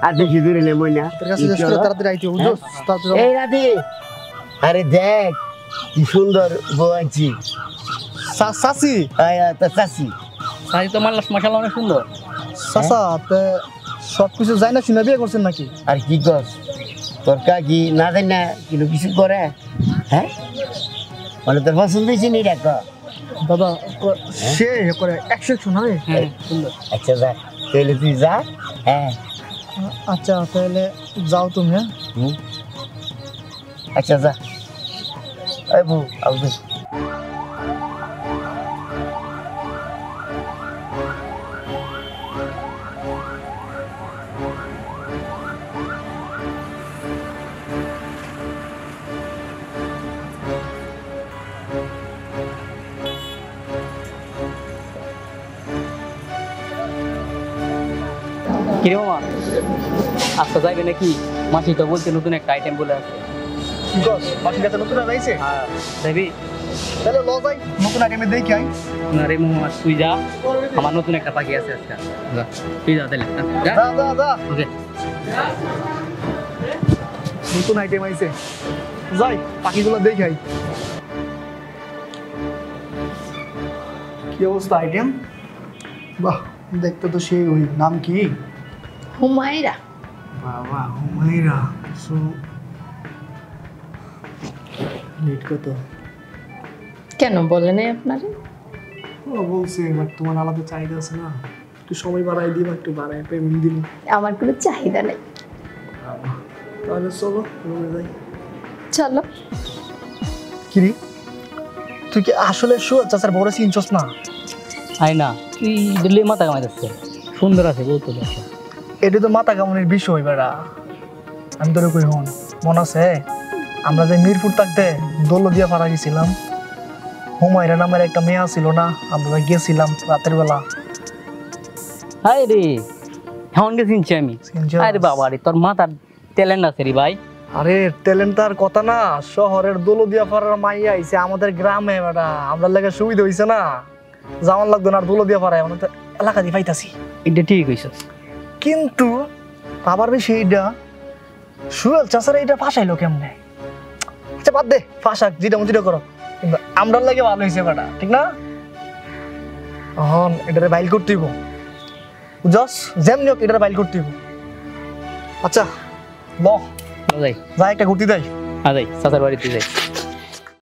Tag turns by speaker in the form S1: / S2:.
S1: আর বেশি দূরে নেই মইনা
S2: তোর কাছে শেষ করে তাড়াতাড়ি আইতে বুঝছস তাড়াতাড়ি
S1: এই রাধি আরে দেখ কি সুন্দর বউ আনছি
S2: সাসি
S1: আয়া তা চাচি
S3: সাজি তো মাশাআল্লাহ অনেক সুন্দর
S2: সাসা তে সবকিছু যাই না শুনে বিয়ে করছেন নাকি
S1: আর কি কর তোর কাকি না জানি না কিন্তু কিছু করে হ্যাঁ মানে তোর পছন্দ হয়েছে নি ডাক
S2: দাদা সে করে 100 না রে
S3: হ্যাঁ সুন্দর
S1: আচ্ছা যা তাহলে তুই যা হ্যাঁ
S2: আচ্ছা তাহলে যাও তুমি হ্যাঁ
S1: আচ্ছা যা এই বউ আউদে
S3: কিরে মামা আজকে যাইবে নাকি মাসি তো বলছে নতুন একটা আইটেম বলে আছে
S2: কি কস বাকি কাছে নতুন আইছে
S3: হ্যাঁ যাবি
S2: তাহলে ল যাই নতুন আগে আমি দেখি আই
S3: না রে মামা তুই যা আমার নতুন একটা পাখি আছে আজকে যা তুই যা তাহলে যা
S2: যা যা যা
S3: ওকে
S2: নতুন আইটেম আইছে যাই পাখিগুলো দেখি আই কি অবস্থা আইটেম বাহ দেখতে তো সেই ওই নাম কি
S4: হুমায়রা
S2: বাবা হুমায়রা সো লেট কত
S4: কেন বলে নাই আপনারে
S2: ও বলছে বাট তোমার আলাদা চাহিদা আছে না একটু সময় বাড়াই দিবা একটু বাড়াই পেমেন্ট দিন
S4: আমার কোনো চাহিদা নেই
S2: তাহলে চলো রুমে যাই
S4: চলো
S2: কিরি তুই কি আসলে শুয়ার চাচার বড় চিনছস না
S3: আই না তুই দিল্লি মাথা কামাইতেছে সুন্দর আছে বহুত আছে
S2: এটা তো মাথা কামনের বিষয় বেড়া আমি তোরে কই হন মনে আছে আমরা যে মিরপুর থাকতে দৌলদিয়া পাড়া গেছিলাম হুমায়রা নামের একটা মেয়ে ছিল না আমরা গেছিলাম রাতের বেলা
S3: হাই রে হেমন কে চিনছি আমি
S2: চিনছস?
S3: আরে বাবা রে তোর মাথার ট্যালেন্ট আছে রে ভাই
S2: আরে ট্যালেন্ট তার কথা না শহরের দৌলদিয়া পাড়ার মাইয়া আইছে আমাদের গ্রামে বেটা আমরা লাগে সুবিধা হইছে না যাওয়ান লাগতো না আর দৌলদিয়া পাড়ায় আমরা তো এলাকা দিয়ে পাইতাছি
S3: এটা ঠিক হইছস
S2: কিন্তু আবার বেশি এইটা সুয়েল চাচারা এটা ফাঁসাইলো কেমনে আচ্ছা বাদ দে ফাঁসাক যেটা মতো করো কিন্তু আমরার লাগে ভালো হয়েছে বেটা ঠিক না এটারে বাইল করতে হইব জস যেমনি হোক এটারে বাইল করতে হইব আচ্ছা ল
S3: যাই
S2: যা একটা ঘুরতে দেয়
S3: যাই চাচার বাড়িতে যাই